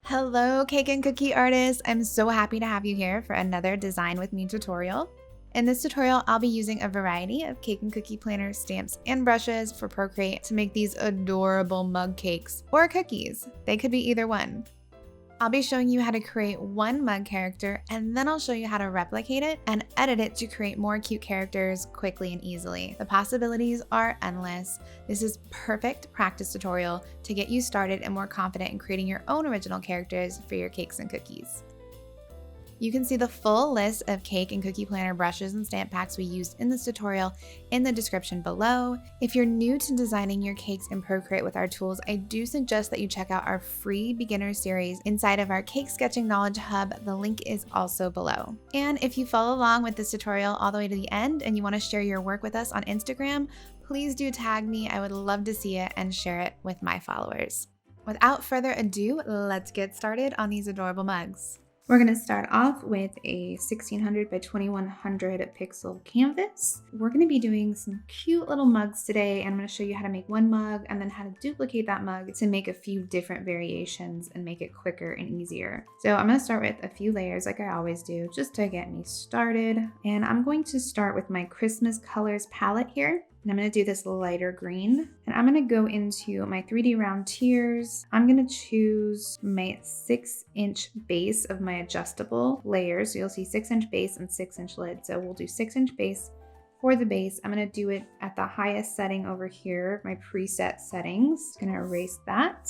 Hello, cake and cookie artists. I'm so happy to have you here for another Design With Me tutorial. In this tutorial, I'll be using a variety of cake and cookie planners, stamps, and brushes for Procreate to make these adorable mug cakes or cookies. They could be either one. I'll be showing you how to create one mug character, and then I'll show you how to replicate it and edit it to create more cute characters quickly and easily. The possibilities are endless. This is perfect practice tutorial to get you started and more confident in creating your own original characters for your cakes and cookies. You can see the full list of cake and cookie planner brushes and stamp packs we used in this tutorial in the description below. If you're new to designing your cakes in Procreate with our tools, I do suggest that you check out our free beginner series inside of our Cake Sketching Knowledge Hub. The link is also below. And if you follow along with this tutorial all the way to the end and you want to share your work with us on Instagram, please do tag me. I would love to see it and share it with my followers. Without further ado, let's get started on these adorable mugs. We're going to start off with a 1600 by 2100 pixel canvas. We're going to be doing some cute little mugs today, and I'm going to show you how to make one mug and then how to duplicate that mug to make a few different variations and make it quicker and easier. So I'm going to start with a few layers like I always do just to get me started. And I'm going to start with my Christmas colors palette here. And I'm going to do this lighter green, and I'm going to go into my 3D round tiers. I'm going to choose my 6-inch base of my adjustable layers. So you'll see 6-inch base and 6-inch lid. So we'll do 6-inch base for the base. I'm going to do it at the highest setting over here, my preset settings. I'm going to erase that.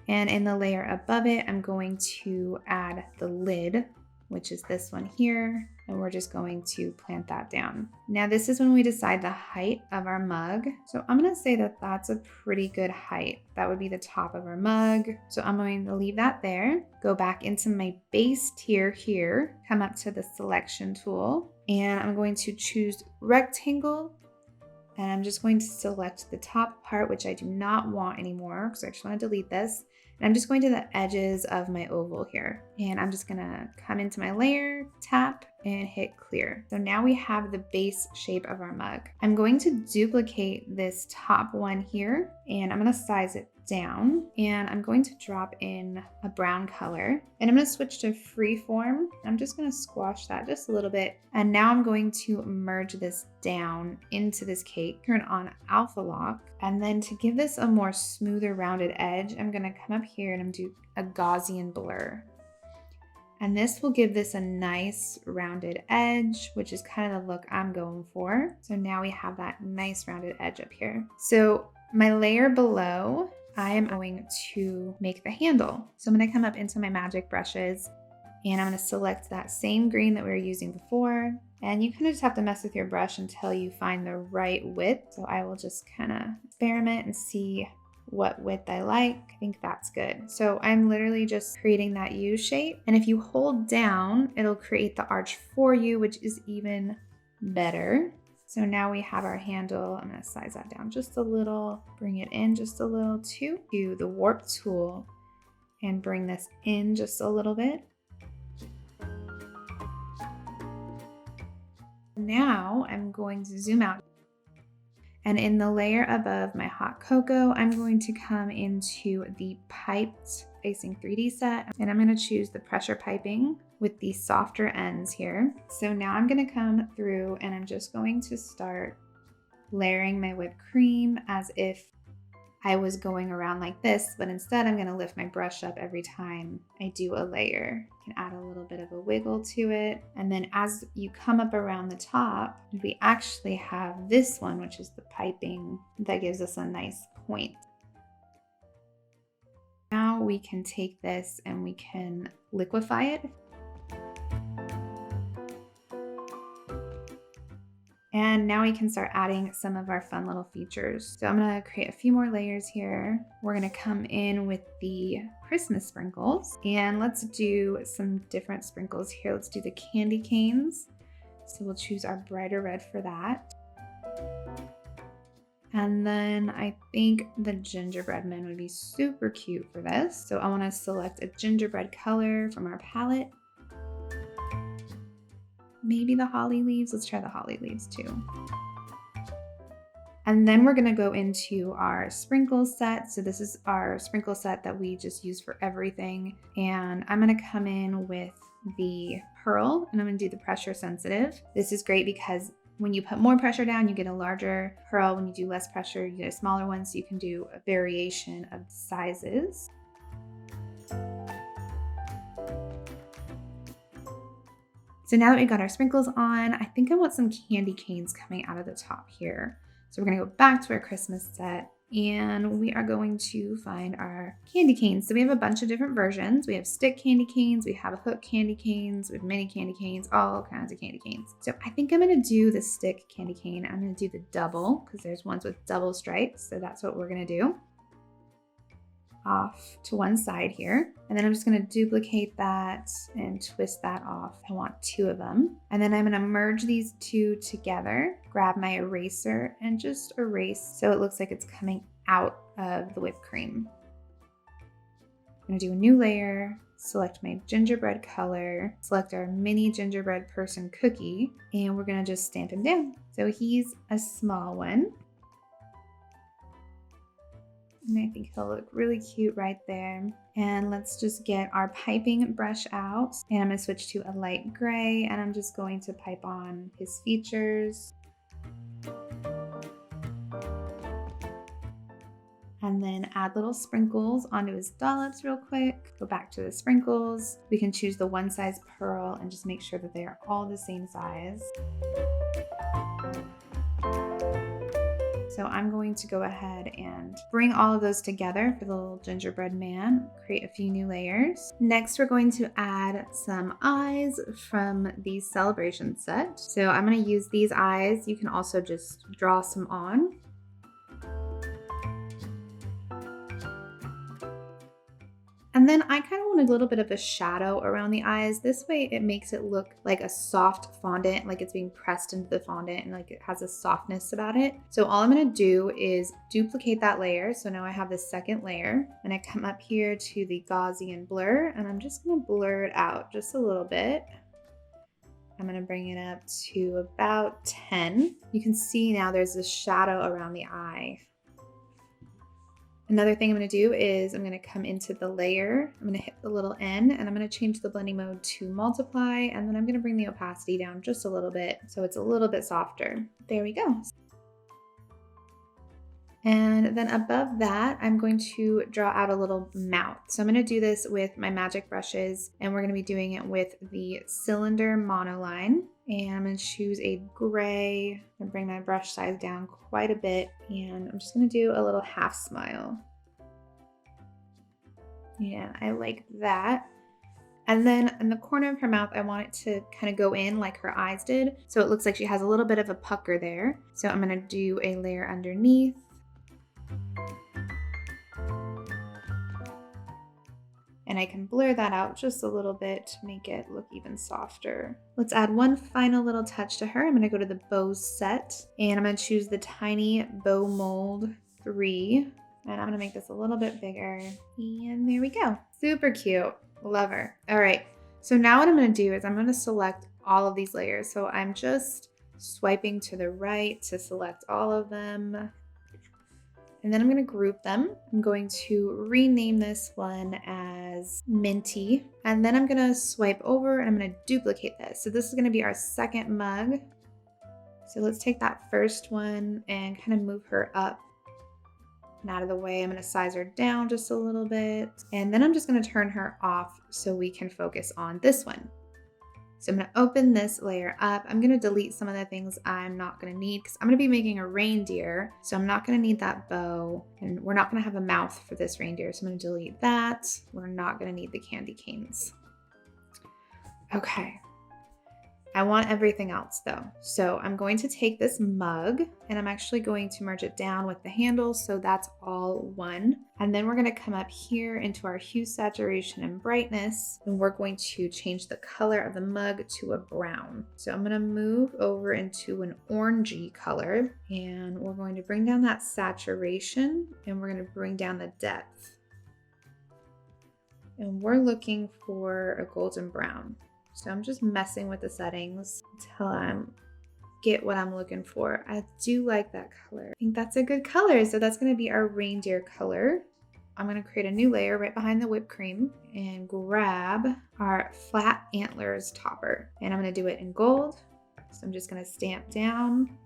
And in the layer above it, I'm going to add the lid, which is this one here, and we're just going to plant that down. Now this is when we decide the height of our mug. So I'm gonna say that that's a pretty good height. That would be the top of our mug. So I'm going to leave that there, go back into my base tier here, come up to the selection tool, and I'm going to choose rectangle, and I'm just going to select the top part, which I do not want anymore, because I just want to delete this. And I'm just going to the edges of my oval here. And I'm just gonna come into my layer, tap, and hit clear. So now we have the base shape of our mug. I'm going to duplicate this top one here, and I'm gonna size it down, and I'm going to drop in a brown color, and I'm going to switch to freeform. I'm just going to squash that just a little bit, and now I'm going to merge this down into this cake, turn on alpha lock, and then to give this a more smoother rounded edge, I'm going to come up here and I'm do a Gaussian blur. And this will give this a nice rounded edge, which is kind of the look I'm going for. So now we have that nice rounded edge up here. So my layer below, I am going to make the handle. So I'm going to come up into my magic brushes, and I'm going to select that same green that we were using before. And you kind of just have to mess with your brush until you find the right width. So I will just kind of experiment and see what width I like. I think that's good. So I'm literally just creating that U shape. And if you hold down, it'll create the arch for you, which is even better. So now we have our handle. I'm going to size that down just a little, bring it in just a little too. Do the warp tool and bring this in just a little bit. Now I'm going to zoom out. And in the layer above my hot cocoa, I'm going to come into the piped facing 3D set, and I'm going to choose the pressure piping with the softer ends here. So now I'm going to come through and I'm just going to start layering my whipped cream as if I was going around like this, but instead I'm going to lift my brush up every time I do a layer. I can add a little bit of a wiggle to it. And then as you come up around the top, we actually have this one, which is the piping that gives us a nice point. Now we can take this and we can liquefy it. And now we can start adding some of our fun little features. So I'm gonna create a few more layers here. We're gonna come in with the Christmas sprinkles, and let's do some different sprinkles here. Let's do the candy canes. So we'll choose our brighter red for that. And then I think the gingerbread men would be super cute for this. So I wanna select a gingerbread color from our palette. Maybe the holly leaves. Let's try the holly leaves too. And then we're gonna go into our sprinkle set. So this is our sprinkle set that we just use for everything. And I'm gonna come in with the pearl and I'm gonna do the pressure sensitive. This is great because when you put more pressure down, you get a larger pearl. When you do less pressure, you get a smaller one. So you can do a variation of sizes. So now that we've got our sprinkles on, I think I want some candy canes coming out of the top here. So we're gonna go back to our Christmas set and we are going to find our candy canes. So we have a bunch of different versions. We have stick candy canes, we have hook candy canes, we have mini candy canes, all kinds of candy canes. So I think I'm gonna do the stick candy cane. I'm gonna do the double because there's ones with double stripes. So that's what we're gonna do. Off to one side here. And then I'm just gonna duplicate that and twist that off. I want 2 of them. And then I'm gonna merge these 2 together, grab my eraser and just erase so it looks like it's coming out of the whipped cream. I'm gonna do a new layer, select my gingerbread color, select our mini gingerbread person cookie, and we're gonna just stamp him down. So he's a small one. And I think he'll look really cute right there. And let's just get our piping brush out. And I'm gonna switch to a light gray and I'm just going to pipe on his features. And then add little sprinkles onto his dollops real quick. Go back to the sprinkles. We can choose the one size pearl and just make sure that they are all the same size. So I'm going to go ahead and bring all of those together for the little gingerbread man, create a few new layers. Next, we're going to add some eyes from the celebration set. So I'm gonna use these eyes. You can also just draw some on. And then I kind of want a little bit of a shadow around the eyes. This way it makes it look like a soft fondant, like it's being pressed into the fondant and like it has a softness about it. So all I'm gonna do is duplicate that layer. So now I have the second layer and I come up here to the Gaussian blur and I'm just gonna blur it out just a little bit. I'm gonna bring it up to about 10. You can see now there's this shadow around the eye. Another thing I'm gonna do is I'm gonna come into the layer, I'm gonna hit the little N and I'm gonna change the blending mode to multiply and then I'm gonna bring the opacity down just a little bit so it's a little bit softer. There we go. And then above that, I'm going to draw out a little mouth. So I'm gonna do this with my magic brushes and we're gonna be doing it with the cylinder monoline. And I'm gonna choose a gray and bring my brush size down quite a bit. And I'm just gonna do a little half smile. Yeah, I like that. And then in the corner of her mouth, I want it to kind of go in like her eyes did. So it looks like she has a little bit of a pucker there. So I'm gonna do a layer underneath. And I can blur that out just a little bit to make it look even softer. Let's add one final little touch to her. I'm gonna go to the bows set and I'm gonna choose the tiny bow mold 3. And I'm gonna make this a little bit bigger. And there we go. Super cute, love her. All right, so now what I'm gonna do is I'm gonna select all of these layers. So I'm just swiping to the right to select all of them. And then I'm going to group them. I'm going to rename this one as Minty. And then I'm going to swipe over and I'm going to duplicate this. So this is going to be our second mug. So let's take that first one and kind of move her up and out of the way. I'm going to size her down just a little bit. And then I'm just going to turn her off so we can focus on this one. So I'm going to open this layer up. I'm going to delete some of the things I'm not going to need because I'm going to be making a reindeer. So I'm not going to need that bow and we're not going to have a mouth for this reindeer. So I'm going to delete that. We're not going to need the candy canes. Okay. I want everything else though. So I'm going to take this mug and I'm actually going to merge it down with the handle. So that's all one. And then we're going to come up here into our hue, saturation, and brightness. And we're going to change the color of the mug to a brown. So I'm going to move over into an orangey color and we're going to bring down that saturation and we're going to bring down the depth. And we're looking for a golden brown. So I'm just messing with the settings until I'm get what I'm looking for. I do like that color. I think that's a good color. So that's gonna be our reindeer color. I'm gonna create a new layer right behind the whipped cream and grab our flat antlers topper. And I'm gonna do it in gold. So I'm just gonna stamp down.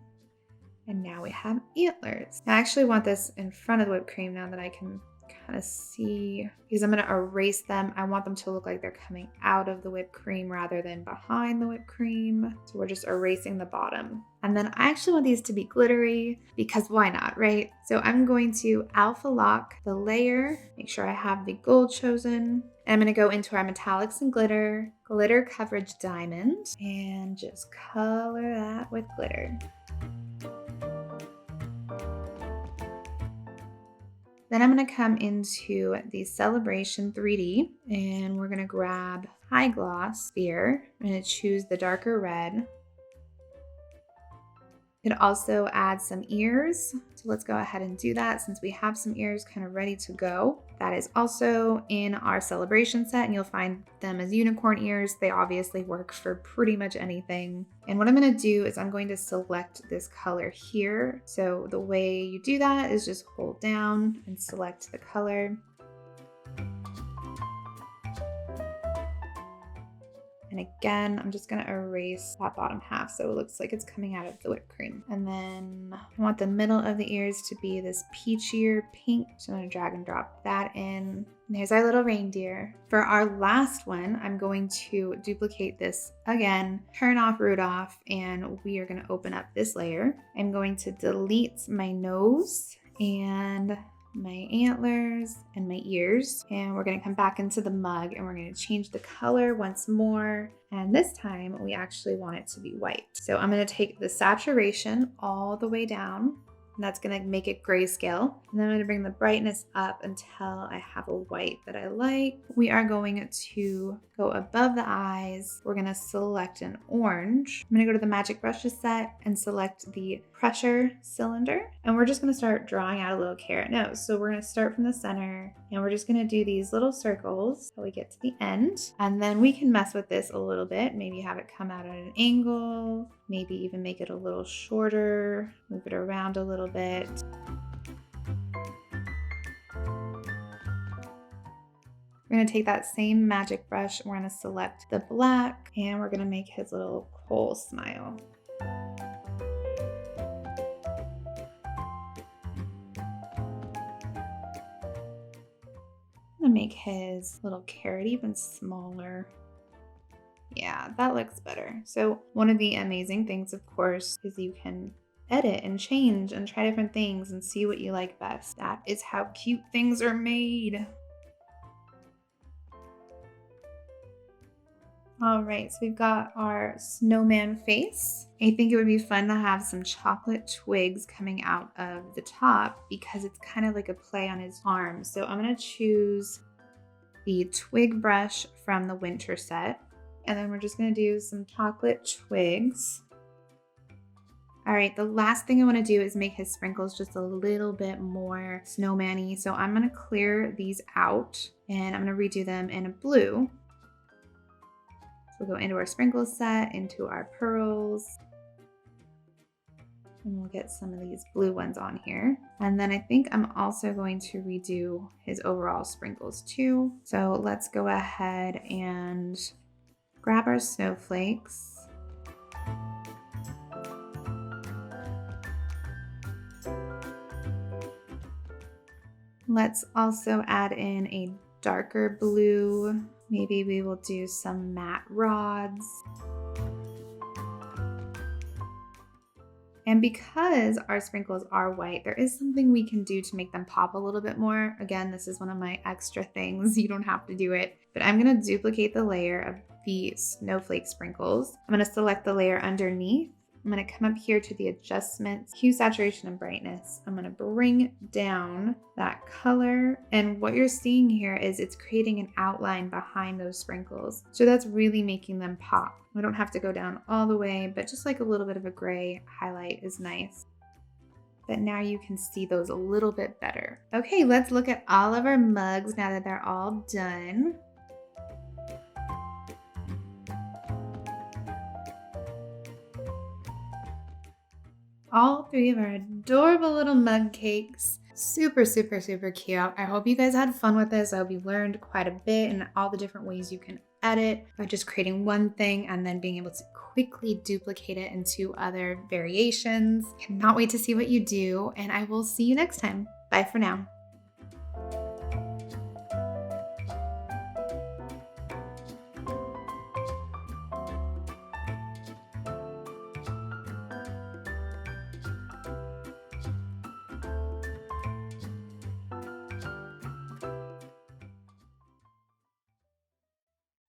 And now we have antlers. I actually want this in front of the whipped cream now that I can kind of see, because I'm going to erase them. I want them to look like they're coming out of the whipped cream rather than behind the whipped cream. So we're just erasing the bottom. And then I actually want these to be glittery because why not, right? So I'm going to alpha lock the layer, make sure I have the gold chosen. And I'm going to go into our metallics and glitter coverage diamond, and just color that with glitter. Then I'm going to come into the Celebration 3D and we're going to grab High Gloss Sphere. I'm going to choose the darker red. It also adds some ears. So let's go ahead and do that since we have some ears kind of ready to go. That is also in our celebration set and you'll find them as unicorn ears. They obviously work for pretty much anything. And what I'm going to do is I'm going to select this color here. So the way you do that is just hold down and select the color. And again, I'm just gonna erase that bottom half so it looks like it's coming out of the whipped cream. And then I want the middle of the ears to be this peachier pink. So I'm gonna drag and drop that in. And there's our little reindeer. For our last one, I'm going to duplicate this again, turn off Rudolph, and we are gonna open up this layer. I'm going to delete my nose and my antlers and my ears, and we're going to come back into the mug and we're going to change the color once more, and this time we actually want it to be white. So I'm going to take the saturation all the way down, and that's going to make it grayscale, and then I'm going to bring the brightness up until I have a white that I like. We are going to go above the eyes. We're going to select an orange. I'm going to go to the Magic Brushes set and select the pressure cylinder, and we're just going to start drawing out a little carrot nose. So we're going to start from the center and we're just going to do these little circles till we get to the end, and then we can mess with this a little bit, maybe have it come out at an angle, maybe even make it a little shorter, move it around a little bit. We're going to take that same magic brush and we're going to select the black, and we're going to make his little coal smile. I'm going to make his little carrot even smaller. Yeah, that looks better. So one of the amazing things, of course, is you can edit and change and try different things and see what you like best. That is how cute things are made. All right, so we've got our snowman face. I think it would be fun to have some chocolate twigs coming out of the top because it's kind of like a play on his arms. So I'm gonna choose the twig brush from the winter set. And then we're just gonna do some chocolate twigs. All right, the last thing I wanna do is make his sprinkles just a little bit more snowman-y. So I'm gonna clear these out and I'm gonna redo them in a blue. So we'll go into our sprinkles set, into our pearls, and we'll get some of these blue ones on here. And then I think I'm also going to redo his overall sprinkles too. So let's go ahead and grab our snowflakes. Let's also add in a darker blue. Maybe we will do some matte rods. And because our sprinkles are white, there is something we can do to make them pop a little bit more. Again, this is one of my extra things. You don't have to do it, but I'm gonna duplicate the layer of the snowflake sprinkles. I'm gonna select the layer underneath. I'm gonna come up here to the adjustments, hue, saturation, and brightness. I'm gonna bring down that color. And what you're seeing here is it's creating an outline behind those sprinkles. So that's really making them pop. We don't have to go down all the way, but just like a little bit of a gray highlight is nice. But now you can see those a little bit better. Okay, let's look at all of our mugs now that they're all done. all 3 of our adorable little mug cakes. Super, super, super cute. I hope you guys had fun with this. I hope you learned quite a bit and all the different ways you can edit by just creating one thing and then being able to quickly duplicate it into other variations. Cannot wait to see what you do, and I will see you next time. Bye for now.